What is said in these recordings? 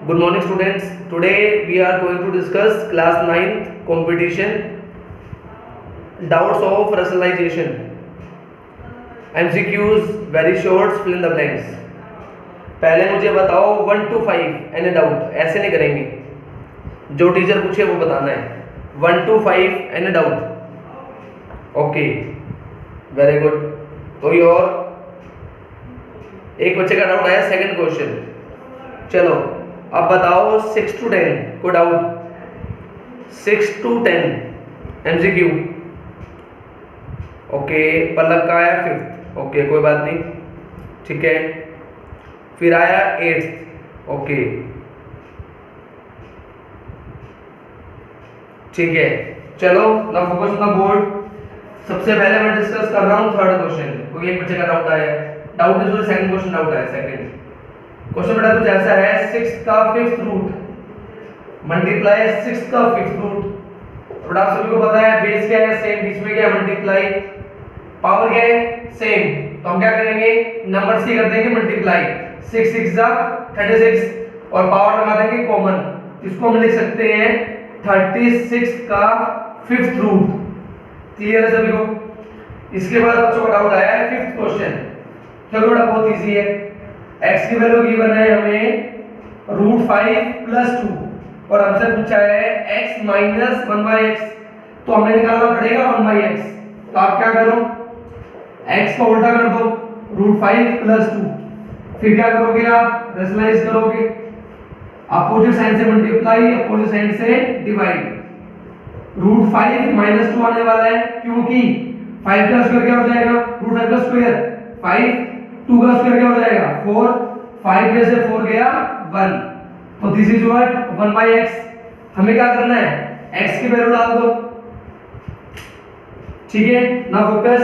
Good morning students. Today we are going to discuss class 9th competition doubts of rationalization. MCQs very short, fill in the blanks. पहले मुझे बताओ 1 to 5 any doubt, ऐसे नहीं करेंगे, जो teacher पूछे वो बताना है। 1 to 5 any doubt, okay very good. कोई और? एक बच्चे का डाउट आया सेकंड क्वेश्चन। चलो अब बताओ 6 to 10 को doubt. 6 to 10 MCQ, okay. Pallav का आया 5th, ओके कोई बात नहीं, ठीक है। फिर आया 8th, ओके ठीक है। चलो ना फोकस ऑन द बोर्ड। सबसे पहले मैं डिस्कस कर रहा हूँ थर्ड क्वेश्चन। कोई एक बच्चे का डाउट आया, doubt is second question, doubt आया सेकंड क्वेश्चन। बेटा कुछ ऐसा है, 6 का 5th रूट मल्टीप्लाई 6 का 5th रूट। बेटा आप सभी को पता है बेस क्या है, सेम, बीच में क्या है मल्टीप्लाई, पावर क्या है सेम, तो हम क्या करेंगे नंबर्स की कर देंगे मल्टीप्लाई। 6 6 जा 36 और पावर लगा देंगे कॉमन, इसको हम लिख सकते हैं 36 का 5th रूट। क्लियर है सभी को? इसके बाद बच्चों का डाउट आया है 5th क्वेश्चन। चलो बेटा बहुत इजी है। x की वैल्यू गिवन है हमें √5 + 2 और हमसे पूछा है x - 1/x, तो हमें निकालना पड़ेगा 1/x। तो आप क्या करो, x को उल्टा कर दो, √5 + 2, फिर क्या करोगे आप रेशनलाइज करोगे, अपोजिट साइन से मल्टीप्लाई, अपोजिट साइन से डिवाइड। √5 - 2 आने वाला है क्योंकि 5 का स्क्वायर क्या हो जाएगा, √5 का स्क्वायर 5, 2 का स्क्वायर क्या हो जाएगा 4, 5 में से 4 गया 1, तो दिस इज व्हाट 1/x। हमें क्या करना है, x की वैल्यू डाल दो, ठीक है ना फोकस।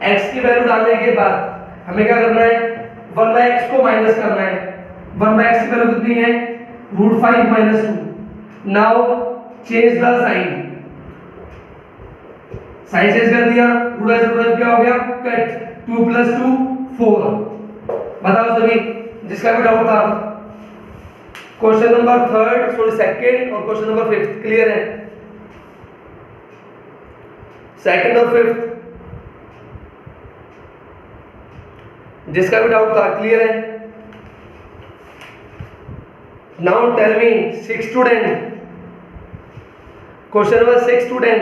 x की वैल्यू डालने के बाद हमें क्या करना है 1/x को माइनस करना है। 1/x की वैल्यू कितनी है √5 - 2। Now change the sign, sign change कर दिया, √5 क्या हो गया कट, 2 + 2 4। बताओ सभी जिसका भी डाउट था। Question number 3rd, sorry 2nd और क्वेश्चन नंबर 5th क्लियर है? 2nd और 5th जिसका भी डाउट था क्लियर है? Now tell me 6 to 10, question number 6 to 10।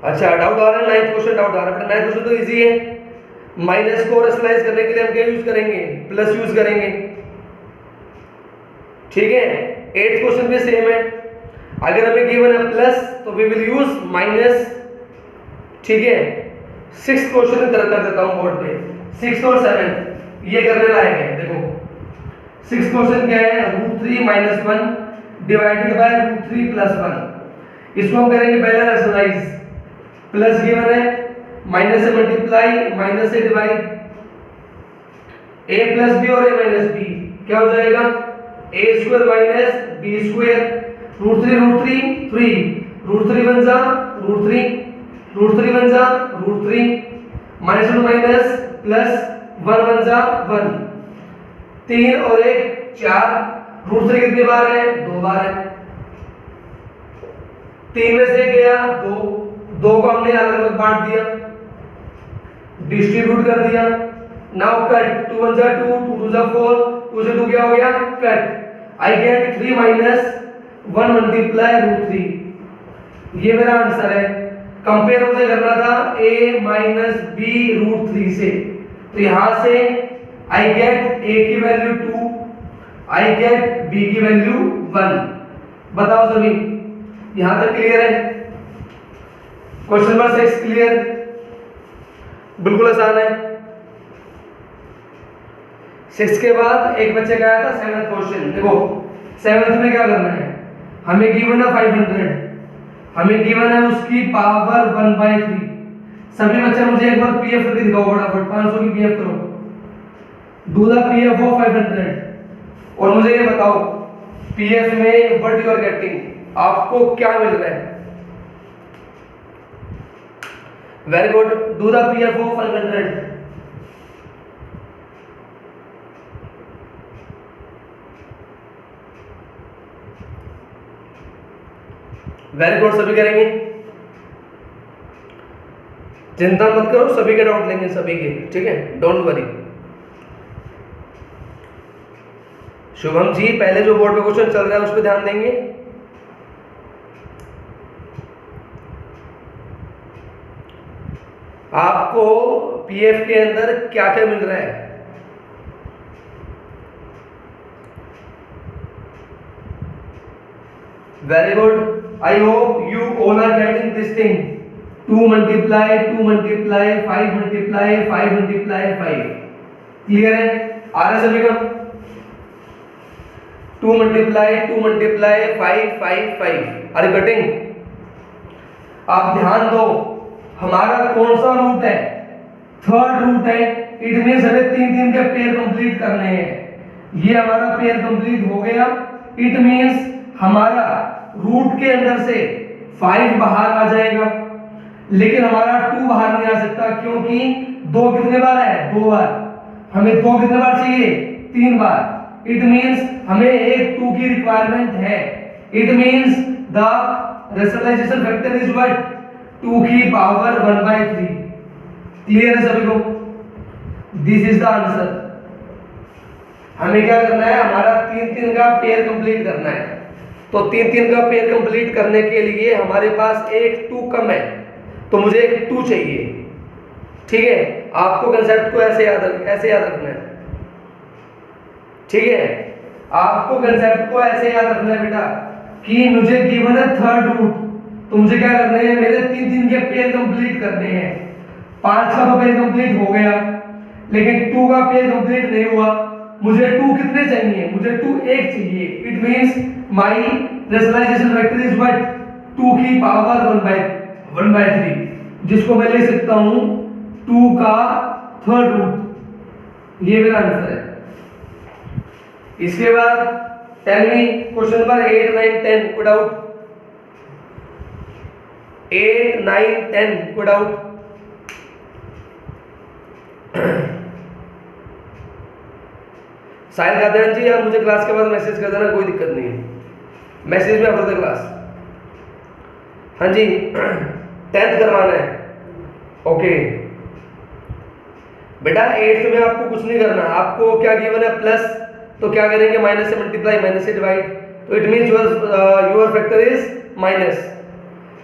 अच्छा डाउट आ रहा है 9th क्वेश्चन, डाउट आ रहा है। 9th क्वेश्चन तो इजी है। माइनस को रेशनलाइज करने के लिए हम क्या यूज करेंगे, प्लस यूज करेंगे, ठीक है। 8th क्वेश्चन भी सेम है, अगर हमें गिवन है प्लस तो वी विल यूज माइनस, ठीक है। 6th क्वेश्चन कर देता हूं बोर्ड पे, 6th और 7th ये करने लायक है। देखो 6th क्वेश्चन क्या है, √3 - 1 डिवाइडेड बाय √3 + 1। इसको हम करेंगे पहले रेशनलाइज। प्लस गिवन है, माइनस से मल्टीप्लाई, माइनस से डिवाइड, a + b और a - b क्या हो जाएगा a² - b²। √3 3, √3 1 जा √3, √3 1 जा √3, -1 माइनस प्लस 1 1 जा 1, 3 और 1 4। √3 कितनी बार है 2 बार है, 3 में से गया 2 को हमने अलग अलग बांट दिया, डिस्ट्रीब्यूट कर दिया। नाउ कट, 2 1 जा 2, 2 2 जा 4, 2 से 2 क्या हो गया कट। I gate 3 - 1 multiply √3। ये मेरा आंसर है। कंपेयर मुझे करना था a - b √3 से, तो यहां से आई गेट a की वैल्यू 2, आई गेट b की वैल्यू 1। बताओ सभी यहां तक क्लियर है? Question number 6 clear? बिल्कुल आसान है। 6 के बाद एक बच्चे का आया था 7th क्वेश्चन। देखो 7th में क्या करना है, हमें गिवन है 500, हमें गिवन है उसकी पावर 1/3। सभी बच्चे मुझे एक बार पीएफ करके दिखाओ फटाफट, 500 की पीएफ करो, डू द पीएफ ऑफ 500 और मुझे ये बताओ पीएफ में व्हाट यू आर गेटिंग, आपको क्या मिल रहा है। Very good. Do the PF of 500. Very good, सभी करेंगे, चिंता मत करो, सभी के डाउट लेंगे, सभी के, ठीक है, डोंट वरी। शुभम जी पहले जो बोर्ड पे क्वेश्चन चल रहा है उस पर ध्यान देंगे। आपको पीएफ के अंदर क्या क्या मिल रहा है? Very good, I hope you all are getting this thing, 2 multiply 2 multiply 5 multiply 5 multiply 5, clear है? आ रहा है सभी का? 2 मल्टीप्लाई 2 मल्टीप्लाई 5 5 5, आर कटिंग? आप ध्यान दो, हमारा कौन सा रूट है? थर्ड रूट है, इट मींस हमें 3 के पेयर कंप्लीट करने हैं। ये हमारा पेयर कंप्लीट हो गया, इट मींस हमारा रूट के अंदर से 5 बाहर आ जाएगा, लेकिन हमारा 2 बाहर नहीं आ सकता, क्योंकि 2 कितने बार है? 2 बार। हमें 2 कितने बार चाहिए? 3 बार। इट मींस हमें एक 2 की रिक्वायरमेंट है। It means the rationalisation factor is what? 2 की पावर 1/3। क्लियर है सभी को? This is the answer. हमें क्या करना है? हमारा 3 का पेयर कंप्लीट करना है। तो 3 का पेयर कंप्लीट करने के लिए हमारे पास एक 2 कम है, तो मुझे एक 2 चाहिए, ठीक है? आपको कंसेप्ट को ऐसे याद रखना है, ठीक है? आपको कंसेप्ट को ऐसे याद रखना है बेटा कि मुझे गिवन है थर्ड रूट, तो मुझे क्या करना है? मेरे 3 के पेयर कंप्लीट करने हैं। 5 का तो पेयर कंप्लीट हो गया, लेकिन 2 का पेयर कंप्लीट नहीं हुआ। मुझे 2 कितने चाहिए? मुझे 2 एक चाहिए। It means my rationalisation factor is what? 2 की पावर 1/3, जिसको मैं ले सकता हूं 2 का थर्ड रूट। ये मेरा आंसर है। इसके बाद टेल मी क्वेश्चन नंबर 8 9 10 कोई डाउट? 8 9 10 कोई डाउट? साहिल खाद्यान जी, आप मुझे क्लास के बाद मैसेज कर देना, कोई दिक्कत नहीं है, मैसेज में आफ्टर द क्लास। हाँ जी 10th करवाना है, ओके बेटा। 8th में आपको कुछ नहीं करना, आपको क्या गिवन है? प्लस, तो क्या करेंगे? माइनस से मल्टीप्लाई, माइनस से डिवाइड, तो it means your factor is minus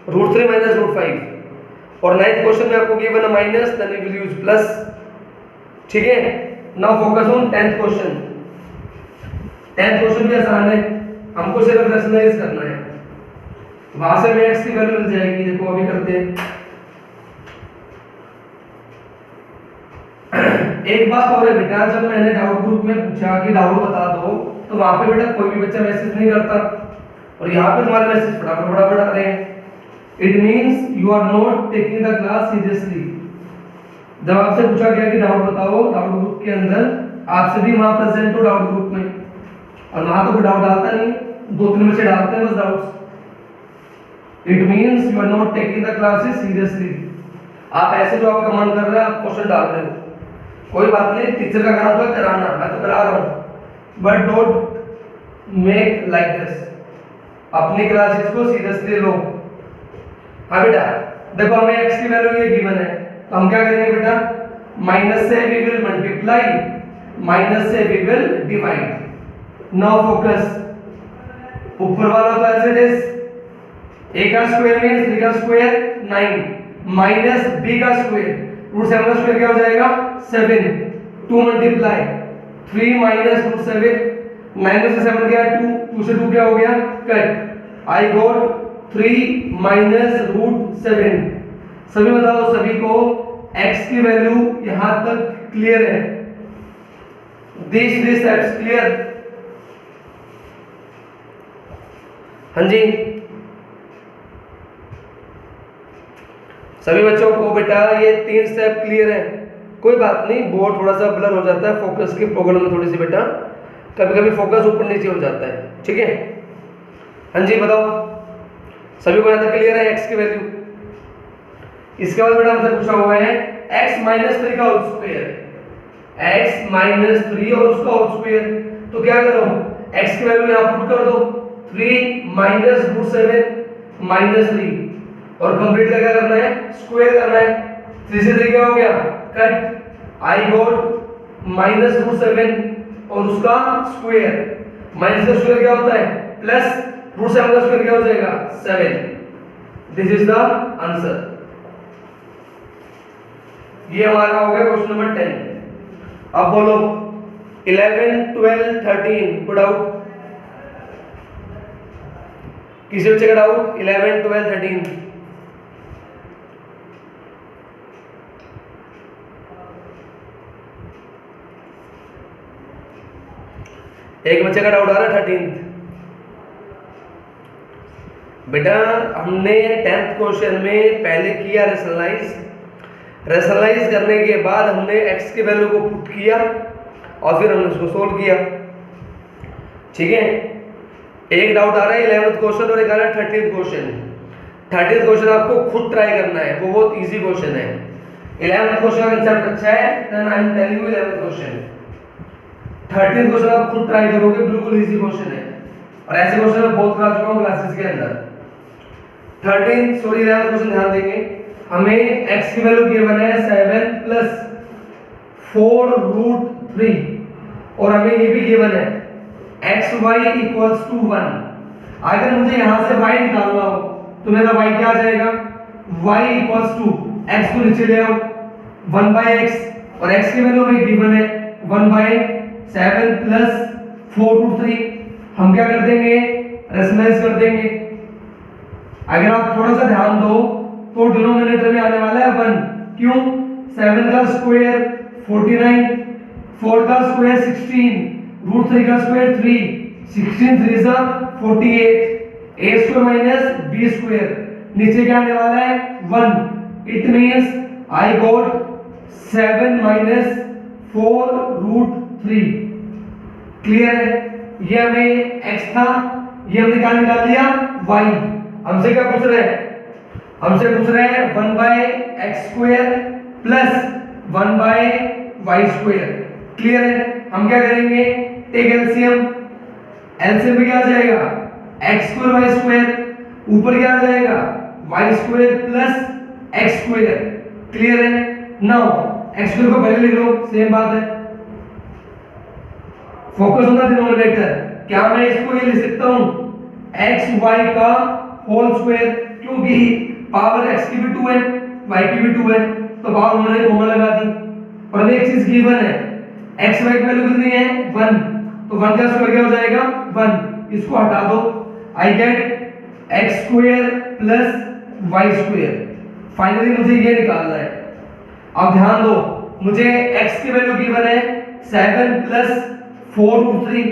√3 minus √5। और 9th क्वेश्चन में आपको गिवन है minus, then we will use plus, ठीक है? Now focus on 10th question. 10th question भी आसान है, हमको सिर्फ रेशनलाइज करना है, वहां से हमें x की वैल्यू मिल जाएगी। देखो अभी करते हैं। एक बात और है बेटा, जब मैंने डाउट ग्रुप में पूछा कि डाउट बता दो, तो वहां पे बेटा कोई भी बच्चा मैसेज नहीं करता, और यहाँ पे तुम्हारे मैसेज फटाफट आ रहे हैं। It means you are not taking the class seriously. जब आपसे पूछा गया कि डाउट बताओ डाउट ग्रुप के अंदर, आप सभी वहां प्रेजेंट हो डाउट ग्रुप में, और वहां तो कोई डाउट डालता नहीं, 2-3 बच्चे डालते हैं बस doubts. It means you are not taking the classes seriously. आप ऐसे जो आपका मन कर रहा है आप क्वेश्चन डाल रहे हो, कोई बात नहीं, टीचर का काम तो कराना, मैं तो करा रहा हूं, but don't make like this. अपनी क्लासेस को सीरियसली लो। हाँ बेटा देखो, हमें x की वैल्यू ये गिवन है, तो हम क्या करेंगे बेटा? माइनस से वी विल मल्टीप्लाई, माइनस से we will divide. Now focus, ऊपर वाला तो एज इट इज, a का स्क्वायर मींस b का स्क्वायर 9 माइनस b का स्क्वायर √7 का स्क्वायर क्या हो जाएगा? 7। 2 मल्टीप्लाई 3 माइनस √7, 9 में से 7 गया 2, 2 से 2 क्या हो गया? कट। I got 3 minus √7। सभी बताओ, सभी को x की वैल्यू यहां तक क्लियर है? This steps clear? हाँ जी सभी बच्चों को बेटा ये 3 स्टेप क्लियर है? कोई बात नहीं, बोर्ड थोड़ा सा ब्लर हो जाता है फोकस की प्रॉब्लम में, थोड़ी सी बेटा कभी कभी फोकस ऊपर नीचे हो जाता है, ठीक है? हाँ जी बताओ, सभी को यहाँ तक क्लियर है x की वैल्यू? इसके बाद बेटा हमसे पूछा हुआ है x-3 का होल स्क्वायर, x-3 और उसका होल स्क्वायर, तो क्या करो? x की वैल्यू यहाँ पुट कर दो, 3 माइनस √7, -3 और कंप्लीट का क्या करना है, स्क्वायर करना है। 3 से 3 क्या हो गया, कट। आई गॉट -√7 और उसका स्क्वायर, माइनस का स्क्वायर क्या होता है, प्लस √7 का स्क्वायर क्या हो जाएगा, 7। This is the answer. ये हमारा हो गया क्वेश्चन नंबर 10। अब बोलो 11, 12, 13 को डाउट, किसी बच्चे का डाउट 11, 12, 13? एक बच्चे का डाउट आ रहा है 13th। बेटा हमने 10th क्वेश्चन में पहले किया रेशनलाइज करने के बाद हमने x की वैल्यू को पुट किया और फिर हमने उसको सोल्व किया, ठीक है। एक डाउट आ रहा है 11th क्वेश्चन और एक आ रहा है 13th क्वेश्चन। 13th क्वेश्चन आपको खुद ट्राई करना है, वो बहुत इजी क्वेश्चन है। 11th क्वेश्चन का कंसेप्ट अच्छा है, then I am telling you 11th question. 13th question आप खुद ट्राई करोगे, बिल्कुल इजी क्वेश्चन है और ऐसे क्वेश्चन मैं बहुत करा चुका हूं क्लासेस के अंदर। 11th क्वेश्चन ध्यान देंगे, हमें x की वैल्यू गिवन है 7 प्लस 4√3 और हमें ये भी गिवन है xy इक्वल्स टू 1। अगर मुझे यहां से y निकालना हो तो मेरा y क्या आ जाएगा, y इक्वल्स टू x को नीचे ले आओ 1/x और x की वैल्यू हमें गिवन है 1/7 प्लस 4√3। हम क्या कर देंगे, रेशनलाइज कर देंगे। अगर आप थोड़ा सा ध्यान दो तो डिनोमिनेटर में आने वाला है 1, क्यों, 7 का स्क्वायर 49, 4 का स्क्वायर 16, √3 का स्क्वायर 3, 16 3 जा 48, a square minus b square, नीचे क्या आने वाला है 1। It means I got 7 minus 4√3। Clear है, ये हमें x था, ये हमने क्या निकाल लिया y। हमसे क्या पूछ रहे हैं, हमसे पूछ रहे हैं 1/x² प्लस 1/y²। क्लियर है, हम क्या करेंगे, टेक एलसीएम। एलसीएम में क्या आ जाएगा, x² y², ऊपर क्या आ जाएगा y² प्लस x²। क्लियर है, नाउ x² को पहले लिख लो, सेम बात है। फोकस ऑन द डिनोमिनेटर, क्या मैं इसको ये लिख सकता हूं xy का होल स्क्वायर, क्योंकि पावर x की भी 2 है y की भी 2 है तो पावर हमने कॉमन लगा दी। और एक चीज गिवन है x y की वैल्यू कितनी है 1, तो 1 का स्क्वायर क्या हो जाएगा 1, इसको हटा दो, I get x² plus y²। Finally मुझे ये निकालना है। अब ध्यान दो, मुझे x की वैल्यू गिवन है 7 प्लस 4√3।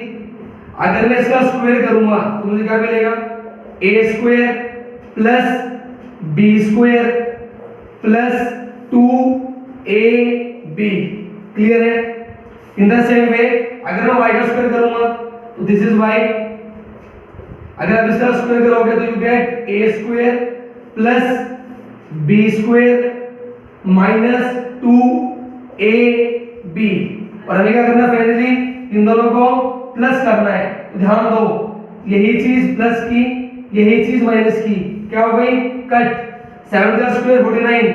अगर मैं इसका स्क्वायर करूंगा तो मुझे क्या मिलेगा, a² plus b² plus 2ab। Clear है, इन द सेम वे अगर मैं y का स्क्वायर करूंगा तो दिस इज y। अगर आप इसका स्क्वायर करोगे तो you get a² plus b² minus 2ab। और हमें क्या करना है, फाइनली इन दोनों को प्लस करना है। ध्यान दो, यही चीज प्लस की, यही चीज माइनस की, क्या हो गई कट। 7 का स्क्वायर 49,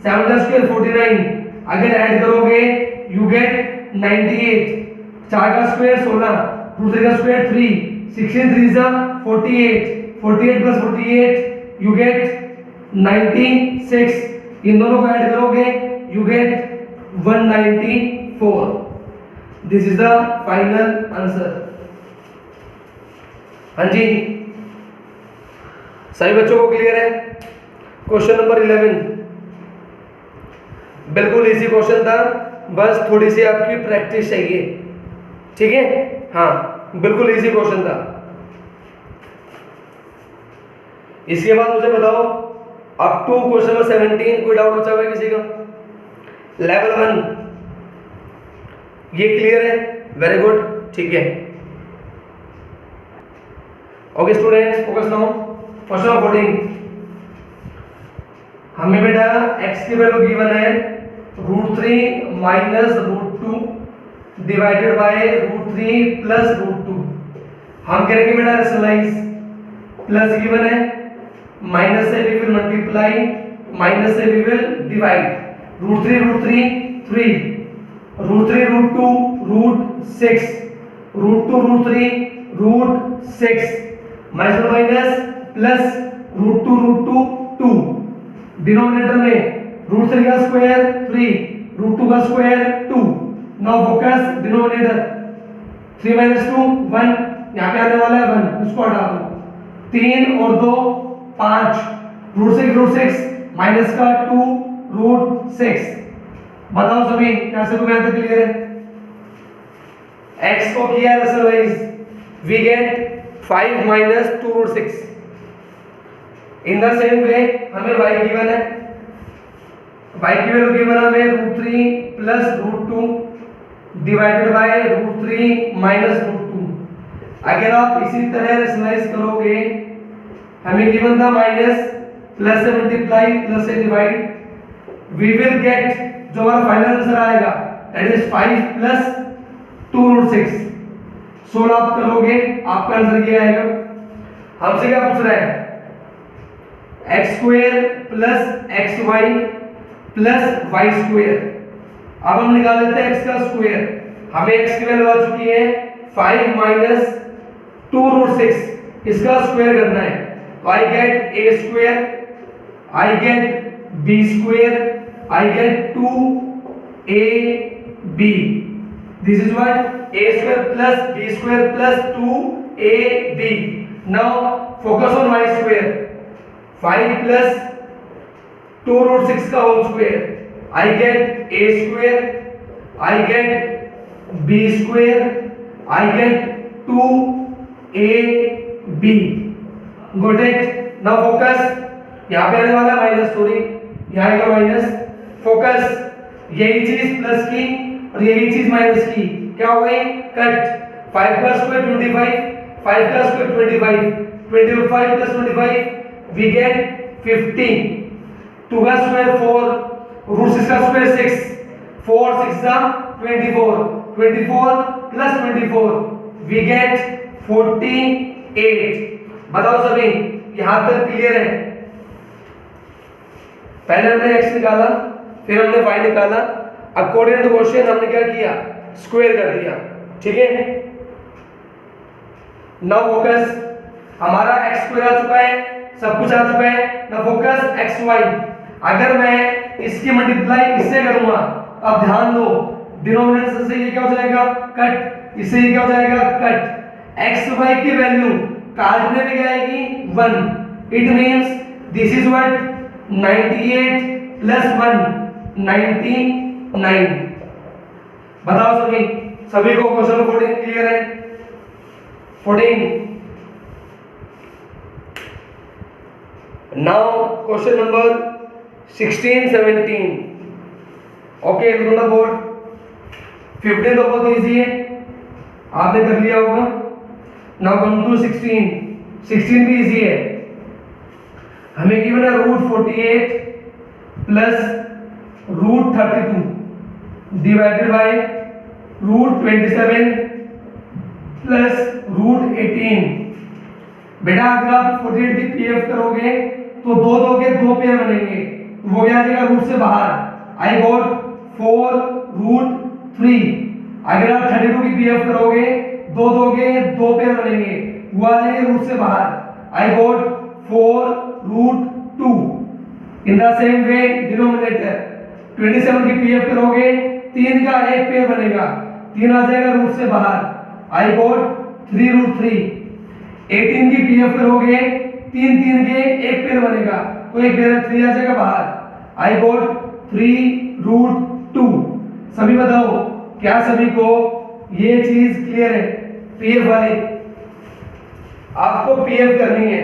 7 का स्क्वायर 49, अगर ऐड करोगे यू गेट 98। 4 का स्क्वायर 16, दूसरे का स्क्वायर 3, 16 3 जा 48, 48 प्लस 48 यू गेट 96। इन दोनों को ऐड करोगे you get 194। This is the final answer. हाँ जी, सभी बच्चों को क्लियर है। क्वेश्चन नंबर 11 बिल्कुल इजी क्वेश्चन था, बस थोड़ी सी आपकी प्रैक्टिस चाहिए, ठीक है। हाँ, बिल्कुल इजी क्वेश्चन था। इसके बाद मुझे बताओ अप टू क्वेश्चन नंबर 17 कोई डाउट बचा हुआ है किसी का? लेवल 1 ये क्लियर है, वेरी गुड, ठीक है। Okay students, focus now. Question number 14, हमें बेटा x की वैल्यू गिवन है √3 माइनस √2 डिवाइडेड बाय √3 प्लस √2। हम करेंगे बेटा रेशनलाइज। प्लस गिवन है माइनस से वी विल मल्टीप्लाई, माइनस से we will divide. Root 3 root 3 3, root 3 root 2 root 6, root 2 root 3 root 6, minus minus plus root 2 2, denominator में root 3 का square 3, root 2 का square 2। Now focus denominator 3 minus 2 1, यहाँ पे आने वाला है 1, इसको हटा दो। 3 और 2 5, रूट 6 माइनस का 2 रूट 6। बताओ सभी कैसे तो यहाँ तक क्लियर है? x को किया rationalise, we get 5 minus 2 root 6। In the same way हमें y गिवन है, y की वैल्यू गिवन है हमें root 3 plus root 2 divided by root 3 minus root 2। अगर आप इसी तरह रेशनलाइज करोगे, हमें गिवन था माइनस, प्लस से मल्टीप्लाई, प्लस से डिवाइड, वी विल गेट जो हमारा फाइनल आंसर आएगा दैट इज 5 प्लस 2 रूट 6। 16 आप करोगे, आपका आंसर क्या आएगा? हमसे क्या पूछ रहा है? X square plus x y plus y square. अब हम निकाल लेते हैं एक्स का स्क्वायर। हमें एक्स की वैल्यू आ चुकी है 5 माइनस 2 रूट 6, इसका स्क्वायर करना है। तो I get a square, I get B square, I get 2ab. This is what a square plus b square plus 2ab. Now focus on y square. 5 plus 2 root 6 का whole square. I get a square, I get b square, I get 2ab. Got it? Now focus. यहाँ पे आने वाला minus, sorry यहाँ आएगा minus. Focus, यही चीज plus की और यही चीज माइनस की, क्या हो गई? कट। 5 का स्क्वायर 25, 5 का स्क्वायर 25, 25 प्लस 25 वी गेट 15। 2 का स्क्वायर 4, रूट 6 का स्क्वायर 6, 4 6 का 24, 24 प्लस 24 वी गेट 48। बताओ सभी यहां तक क्लियर है? पहले हमने x निकाला, फिर हमने y निकाला, अकॉर्डिंग टू क्वेश्चन हमने क्या किया? स्क्वायर कर दिया। ठीक है, नाउ फोकस, हमारा x स्क्वायर आ चुका है, सब कुछ आ चुका है। नाउ फोकस एक्स वाई, अगर मैं इसकी मल्टीप्लाई इससे करूंगा, अब ध्यान दो, डिनोमिनेटर से ये क्या हो जाएगा? कट, इससे ये क्या हो जाएगा? कट। एक्स वाई की वैल्यू काटने में क्या आएगी? 1। It means this is what 98 plus 1 99। बताओ सभी को क्वेश्चन नंबर 14 क्लियर है? 14। Now question number 16 17। Okay, look on the board. 15 तो बहुत इजी है, आपने कर लिया होगा। Now come to 16। 16 भी इजी है। हमें गिवन है root 48 plus root 32 divided by root 27 plus root 18। बेटा अगर आप 48 की पीएफ करोगे तो दो के दो पेयर बनेंगे, वो क्या आ जाएगा? रूट से बाहर। I got 4 root 3। अगर आप 32 की पीएफ करोगे दो के दो पेयर बनेंगे, वो आ जाएंगे रूट से बाहर। I got 4 root 2। In the same way denominator 27 की पीएफ करोगे 3 का एक पेयर बनेगा, 3 आ जाएगा रूट से बाहर। I got 3 root 3। 18 की पीएफ करोगे 3 के एक पेयर बनेगा, तो एक पेयर 3 आ जाएगा बाहर। I got 3 root 2। सभी बताओ क्या सभी को ये चीज क्लियर है? पीएफ वाली आपको पीएफ करनी है,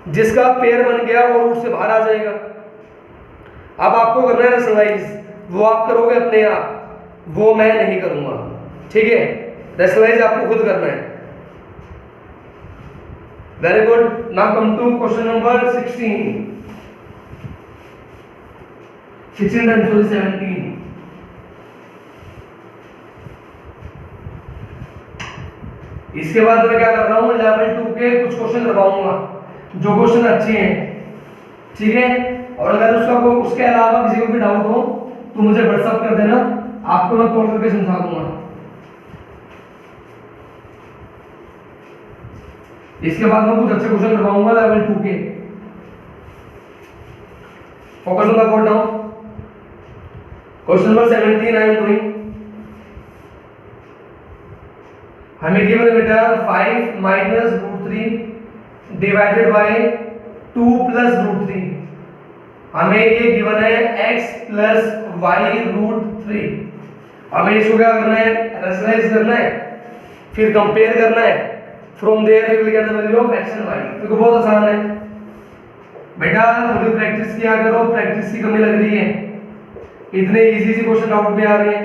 जिसका पेयर बन गया वो रूट से बाहर आ जाएगा। अब आपको करना है रेशनलाइज, वो आप करोगे अपने आप, वो मैं नहीं करूंगा। ठीक है, रेशनलाइज आपको खुद करना है। Very good. Now come to question number 16 and 17। इसके बाद मैं क्या कर रहा हूं, लेवल 2 के कुछ क्वेश्चन करवाऊंगा, जो क्वेश्चन अच्छे हैं ठीक है। और अगर उसके अलावा किसी को भी डाउट हो तो मुझे व्हाट्सएप कर देना, आपको मैं कॉल करके समझा दूंगा। इसके बाद मैं कुछ अच्छे क्वेश्चन करवाऊंगा लेवल 2 के। Focus on the board now. Question number 17 I am doing. हमें गिवन बेटा 5 minus root 3 divided by 2 plus root 3। हमें ये गिवन है x प्लस वाई रूट 3। हमें इसको क्या करना है, रेशनलाइज करना है, फिर कंपेयर करना है। From there we will get the value of x and y। देखो बहुत आसान है बेटा, थोड़ी प्रैक्टिस किया करो, प्रैक्टिस की कमी लग रही है। इतने इजी सी क्वेश्चन आउट में आ रहे हैं,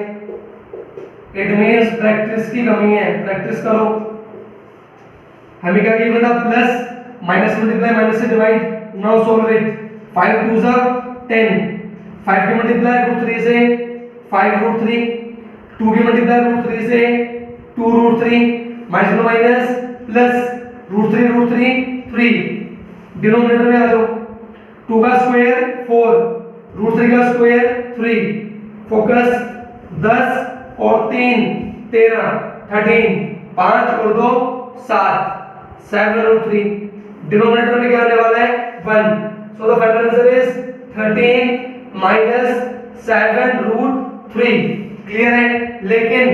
इट मींस प्रैक्टिस की कमी है, प्रैक्टिस करो। हमें क्या गिवन था, प्लस माइनस मल्टीप्लाई माइनस से डिवाइड। Now solve it. 5 2 सा 10, 5 की मल्टीप्लाई रूट 3 से 5 रूट 3, 2 की मल्टीप्लाई रूट 3 से 2 root 3, minus minus plus root 3 3, denominator में आ जाओ। 2 का स्क्वायर 4, रूट 3 का स्क्वायर 3। फोकस 10 और 3 13, 13, 5 और 2 7, 7 रूट 3। डिनोमिनेटर में क्या आने वाला है 1। So the final answer is 13 minus 7 root 3। Clear है। लेकिन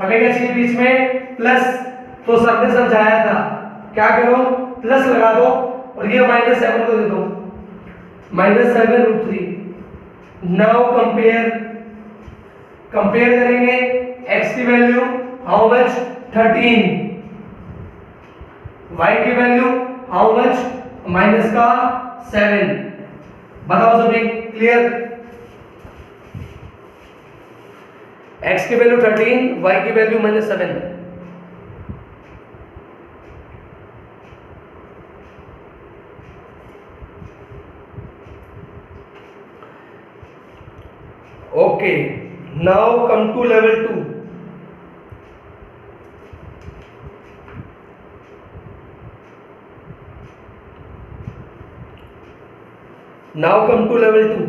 हमें क्या चाहिए बीच में, प्लस। तो सर ने समझाया था क्या करो, प्लस लगा दो और ये -7 को दे दो, -7 रूट 3। नाउ कंपेयर करेंगे x की वैल्यू हाउ मच 13, y की वैल्यू हाउ मच -7। बताओ सभी, क्लियर। x की वैल्यू 13, y की value -7। Okay, now come to level 2. Now come to level 2.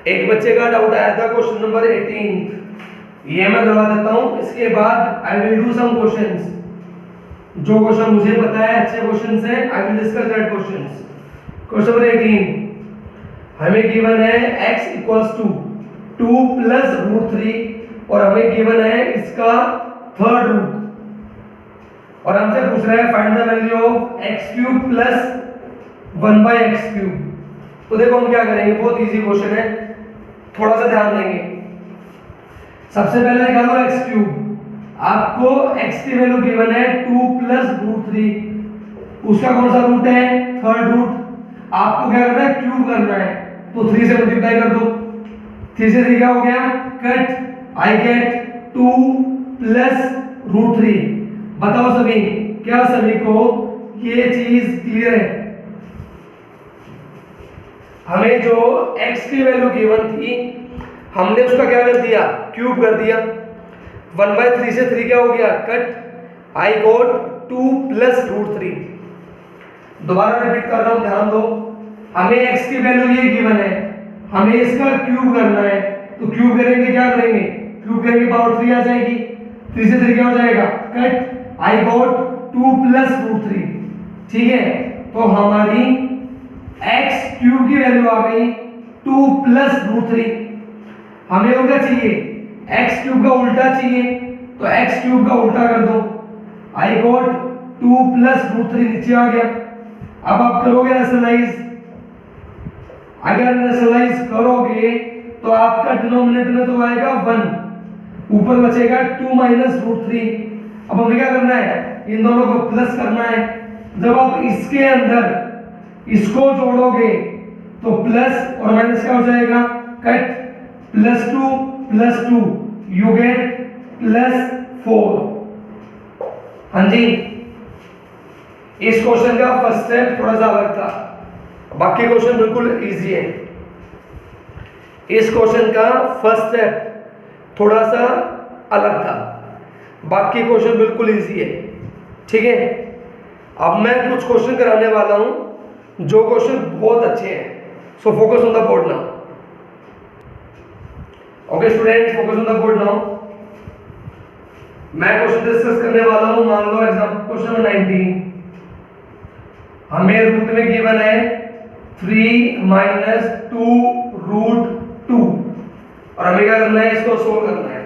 एक बच्चे का डाउट आया था क्वेश्चन नंबर 18, ये मैं करवा देता हूं। इसके बाद I will do some questions. जो क्वेश्चन मुझे पता है अच्छे क्वेश्चंस हैं, I will discuss that questions. Question number 18 हमें गिवन है x equals to 2 plus root 3 और हमें गिवन है इसका थर्ड रूट और हमसे पूछ रहा है find the value of x cube plus 1/x cube. तो देखो हम क्या करेंगे, बहुत इजी क्वेश्चन है, थोड़ा सा ध्यान देंगे। सबसे पहले निकालो x क्यूब। आपको x की वैल्यू गिवन है 2 प्लस रूट 3, उसका कौन सा रूट है, थर्ड रूट। आपको क्या करना है, क्यूब करना है, तो 3 से मल्टीप्लाई कर दो। 3 से 3 क्या हो गया, cut. I get 2 plus root 3। बताओ सभी, क्या सभी को ये चीज क्लियर है? हमें जो x की वैल्यू गिवन थी, हमने उसका क्या कर दिया, क्यूब कर दिया। 1/3 से 3 क्या हो गया, cut. I got 2 plus root 3। दोबारा रिपीट कर रहा हूं, ध्यान दो। हमें x की वैल्यू ये गिवन है, हमें इसका क्यूब करना है, तो क्यूब करेंगे, क्या करेंगे, क्यूब करेंगे, पावर 3 आ जाएगी। 3 से 3 क्या हो जाएगा, cut. I got 2 plus root 3। ठीक है, तो हमारी x क्यूब की वैल्यू आ गई 2 प्लस रूट 3। हमें वो क्या चाहिए, x क्यूब का उल्टा चाहिए, तो x क्यूब का उल्टा कर दो। आई गॉट 2 प्लस रूट 3 नीचे आ गया। अब आप करोगे रैशनलाइज, अगर रैशनलाइज करोगे तो आपका डिनोमिनेटर में तो आएगा 1, ऊपर बचेगा 2 माइनस रूट 3। अब हमें क्या करना है, इन दोनों को प्लस करना है। जब आप इसके अंदर इसको जोड़ोगे तो प्लस और माइनस क्या हो जाएगा, कट। +2 you get +4। हाँ जी, इस क्वेश्चन का फर्स्ट स्टेप थोड़ा सा अलग था, बाकी क्वेश्चन बिल्कुल इजी है। इस क्वेश्चन का फर्स्ट स्टेप थोड़ा सा अलग था, बाकी क्वेश्चन बिल्कुल इजी है। ठीक है, अब मैं कुछ क्वेश्चन कराने वाला हूं जो क्वेश्चन बहुत अच्छे हैं। So focus on the board now. Okay students, focus on the board now. मैं क्वेश्चन डिस्कस करने वाला हूं। मान लो एग्जांपल क्वेश्चन नंबर 19, हमें रूट में गिवन है 3 माइनस 2 रूट 2 और हमें क्या करना है, इसको सोल्व करना है।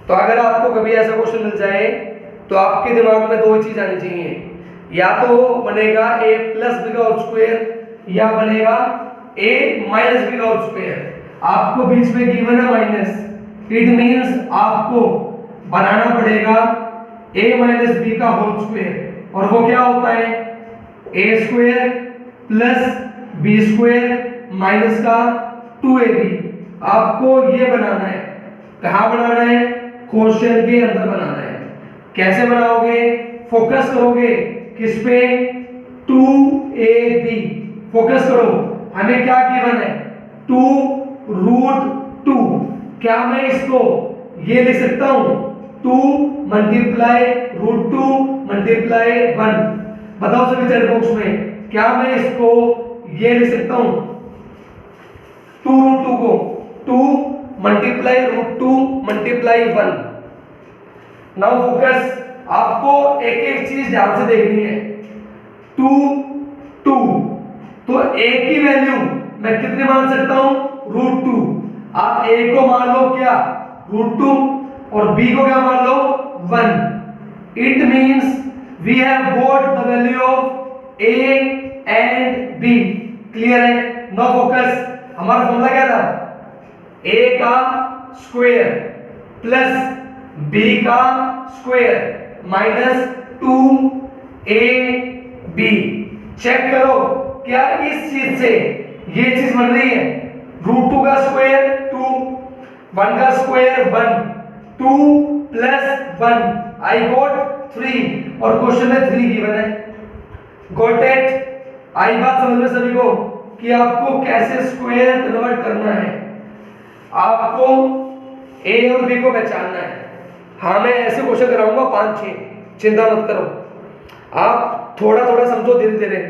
तो अगर आपको कभी ऐसा क्वेश्चन मिल जाए तो आपके दिमाग में दो चीज आनी चाहिए, या तो बनेगा a प्लस b का होल स्क्वायर या बनेगा a माइनस b का होल स्क्वायर। आपको बीच में गिवन है माइनस, इट मींस आपको बनाना पड़ेगा a माइनस b का होल स्क्वायर, और वो क्या होता है a square plus b square minus का 2ab। आपको ये बनाना है, कहाँ बनाना है, क्वेश्चन के अंदर बनाना है। कैसे बनाओगे, फोकस करोगे किस पे, 2ab। फोकस करो, हमें क्या गिवन है 2 रूट 2। क्या मैं इसको ये लिख सकता हूं 2 मल्टीप्लाई रूट 2 मल्टीप्लाई 1। बताओ सभी चैट बॉक्स में, क्या मैं इसको ये लिख सकता हूं 2 रूट 2 को 2 multiply root 2 multiply 1। Now focus, आपको एक एक चीज ध्यान से देखनी है। 2 2, तो a की वैल्यू मैं कितनी मान सकता हूं, रूट 2। आप a को मान लो क्या, रूट 2, और b को क्या मान लो 1। It means we have got the value of a and b। Clear है। नाउ फोकस, हमारा फॉर्मूला क्या था, a का स्क्वायर प्लस b का स्क्वायर माइनस 2ab। चेक करो क्या इस चीज से ये चीज बन रही है, रूट 2 का स्क्वायर 2, 1 का स्क्वायर 1, 2 प्लस 1, आई गॉट 3, और क्वेश्चन में 3 गिवन है। Got it. आई बात समझ में सभी को कि आपको कैसे स्क्वायर कन्वर्ट करना है, आपको a और b को पहचानना है। हाँ मैं ऐसे क्वेश्चन कराऊंगा 5-6, चिंता मत करो, आप थोड़ा थोड़ा समझो, धीरे धीरे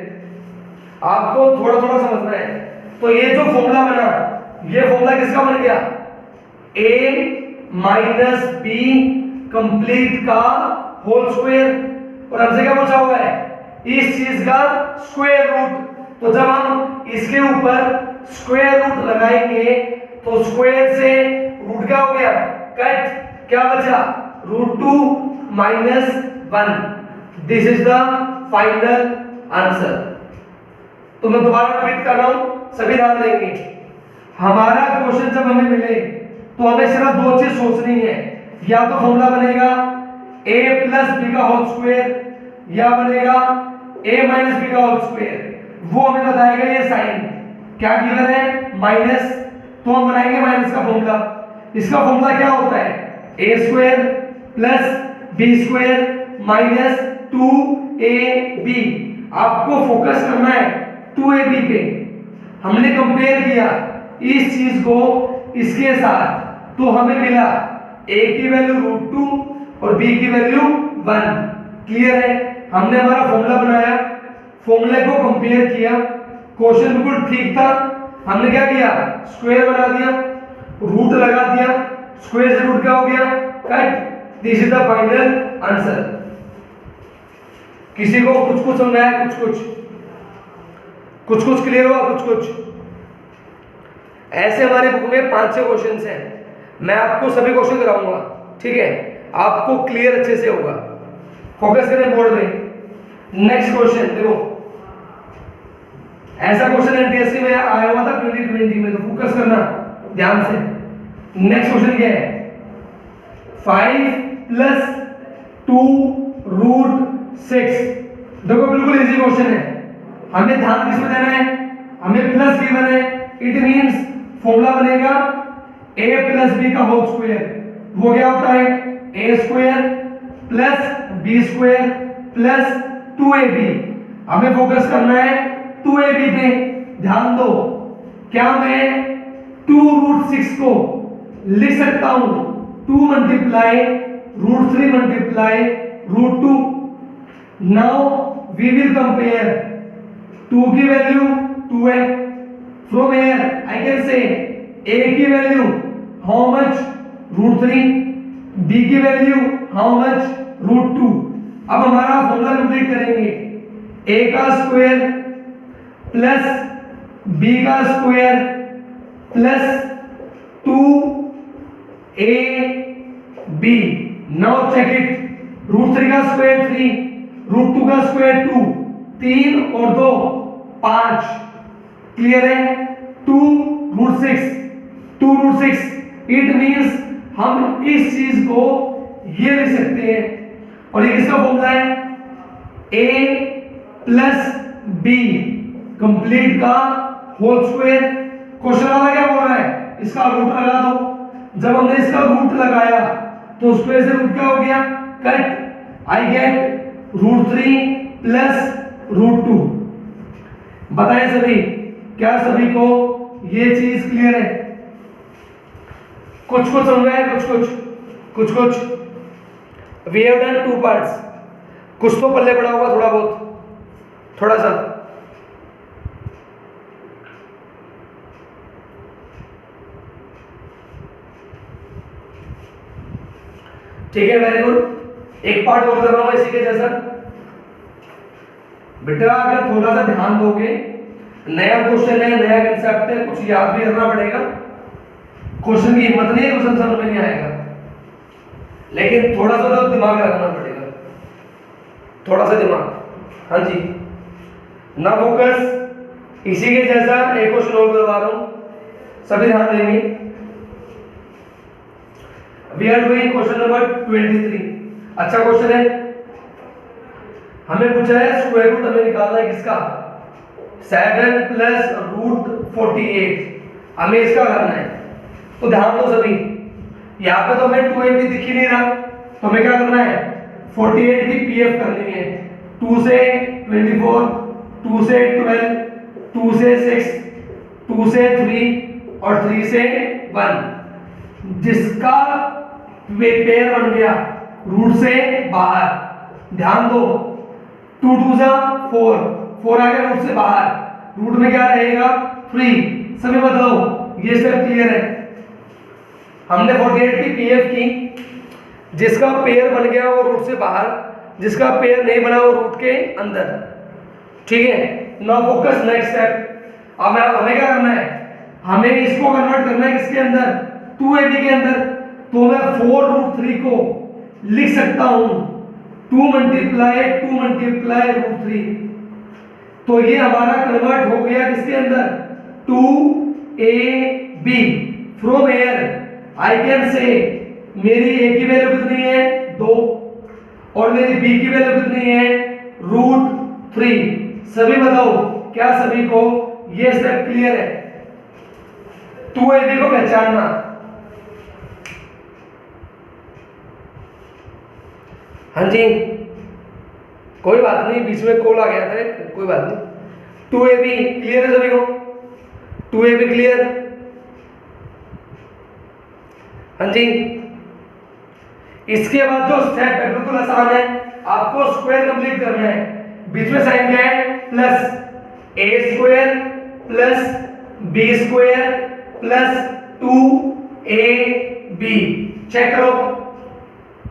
आपको थोड़ा थोड़ा समझना है। तो ये जो फॉर्मूला बना, ये फॉर्मूला किसका बन गया, a माइनस b कंप्लीट का होल स्क्वायर, और हमसे क्या पूछा हुआ है, इस चीज का स्क्वायर रूट। तो जब हम इसके ऊपर स्क्वायर रूट लगाएंगे तो स्क्वायर से रूट क्या हो गया, कट, क्या बचा, root 2 minus 1। This is the final answer. तो मैं दोबारा रिपीट कर रहा हूं, सभी ध्यान देंगे। हमारा क्वेश्चन जब हमें मिले तो हमें सिर्फ दो चीज सोचनी है, या तो फॉर्मूला बनेगा a प्लस b का होल स्क्वायर या बनेगा a माइनस b का होल स्क्वायर। वो हमें बताएगा ये साइन क्या गिवन है, माइनस, तो हम बनाएंगे माइनस का फॉर्मूला। इसका फॉर्मूला क्या होता है, a square plus b square minus 2ab। आपको फोकस करना है 2ab पे। हमने कंपेयर किया इस चीज को इसके साथ, तो हमें मिला a की वैल्यू रूट 2 और b की वैल्यू 1। क्लियर है। हमने हमारा फॉर्मूला बनाया, फॉर्मूले को कंपेयर किया, क्वेश्चन बिल्कुल ठीक था, हमने क्या किया, स्क्वायर बना दिया, रूट लगा दिया, स्क्वायर से रूट क्या हो गया, cut. This is the final answer. किसी को कुछ कुछ समझ आया, कुछ कुछ क्लियर हुआ, कुछ ऐसे हमारे बुक में 5-6 क्वेश्चंस हैं। मैं आपको सभी क्वेश्चन कराऊंगा, ठीक है, आपको क्लियर अच्छे से होगा। फोकस करें बोर्ड में। नेक्स्ट क्वेश्चन देखो, ऐसा क्वेश्चन एनटीएससी में आया हुआ था 2020 में, तो फोकस करना ध्यान से। नेक्स्ट क्वेश्चन क्या है, 5 प्लस 2 रूट 6। देखो बिल्कुल इजी क्वेश्चन है, हमें ध्यान किसमें देना है, हमें प्लस गिवन है, इट मींस फॉर्मूला बनेगा a प्लस b का होल स्क्वायर। वो क्या होता है, a square plus b square plus 2ab। हमें फोकस करना है 2ab पे। ध्यान दो, क्या मैं 2 रूट 6 को लिख सकता हूं 2 multiply root 3 multiply root 2। Now we will compare 2 की वैल्यू 2 है। From here I can say a की वैल्यू हाउ मच √3, b की वैल्यू हाउ मच √2। अब हमारा फॉर्मूला कंप्लीट करेंगे, a का स्क्वायर प्लस b का square plus 2ab। Now check it, √3 का स्क्वायर 3, √2 का स्क्वायर 2, 3 और 2 5, क्लियर है। 2√6, 2√6 इट मींस हम इस चीज को ये लिख सकते हैं, और ये किसका फॉर्मूला है, a प्लस b कंप्लीट का होल स्क्वायर। क्वेश्चन वाला क्या बोल रहा है, इसका रूट लगा दो। जब हमने इसका रूट लगाया तो स्क्वायर से रूट क्या हो गया, कट। I gate √3 plus √2। बताएं सभी, क्या सभी को ये चीज क्लियर है? कुछ कुछ समझ में, कुछ वी हैव डन 2 पार्ट्स। कुछ तो पल्ले पड़ा होगा थोड़ा बहुत, थोड़ा सा। ठीक है, वेरी गुड। एक पार्ट और कर रहा हूं इसी के जैसा। बेटा अगर थोड़ा सा ध्यान दोगे, नया क्वेश्चन है, नया कंसेप्ट है, कुछ याद भी करना पड़ेगा। क्वेश्चन की हिम्मत नहीं है, क्वेश्चन समझ में नहीं आएगा, लेकिन थोड़ा सा तो दिमाग लगाना पड़ेगा, थोड़ा सा दिमाग। हाँ जी, ना फोकस। इसी के जैसा एक क्वेश्चन और करवा रहा हूं, सभी ध्यान देंगे। We are doing question number 23। अच्छा क्वेश्चन है, हमें पूछा है स्क्वायर रूट हमें निकालना है किसका, 7 प्लस √48। हमें इसका करना है। तो ध्यान दो सभी, यहाँ पे तो हमें 2ab दिख ही नहीं रहा, तो हमें क्या करना है, 48 की pf करनी है। 2 से 24, 2 से 12, 2 से 6, 2 से 3 और 3 से 1, जिसका पेयर बन गया रूट से बाहर। ध्यान दो, 2 2 जा 4, 4 आ गया रूट से बाहर, रूट में क्या रहेगा 3। सभी बताओ, ये सब क्लियर है? हमने 48 की पीएफ की, जिसका पेयर बन गया वो रूट से बाहर, जिसका पेयर नहीं बना वो रूट के अंदर। ठीक है, नाउ फोकस नेक्स्ट स्टेप। अब हमें क्या करना है, हमें इसको कन्वर्ट करना है किसके अंदर, 2ab के अंदर। तो मैं 4√3 को लिख सकता हूं 2 मल्टीप्लाई √3। तो ये हमारा कन्वर्ट हो गया किसके अंदर, 2ab। From here I can से मेरी a की वैल्यू कितनी है 2, और मेरी b की वैल्यू कितनी है √3। सभी बताओ, क्या सभी को ये स्टेप क्लियर है? 2ab को पहचानना। हाँ जी, कोई बात नहीं, बीच में कॉल आ गया था, कोई बात नहीं। 2ab क्लियर है सभी को? 2ab clear? हाँ जी। इसके बाद जो स्टेप है बिल्कुल आसान है, आपको स्क्वायर कंप्लीट करना है। बीच में साइन क्या है, plus a² plus b² plus 2ab। Check करो,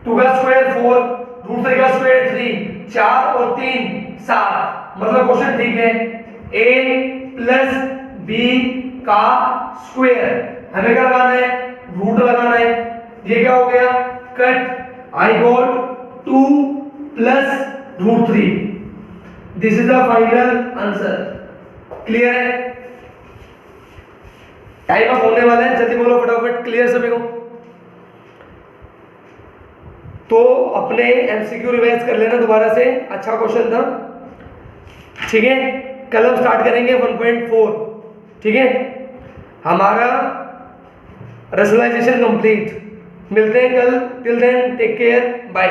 2 का स्क्वायर 4, √3 का स्क्वायर 3, 4 और 3 7, मतलब क्वेश्चन ठीक है। a प्लस b का स्क्वायर, हमें क्या लगाना है, रूट लगाना है। ये क्या हो गया, cut. I got 2 plus √3। This is the final answer. Clear है? टाइम अप होने वाला है, जल्दी बोलो फटाफट। क्लियर सभी को? तो अपने एमसीक्यू रिवाइज कर लेना दोबारा से, अच्छा क्वेश्चन था। ठीक है, कल हम स्टार्ट करेंगे 1.4। ठीक है, हमारा रेशनलाइजेशन कंप्लीट। मिलते हैं कल, till then take care, bye.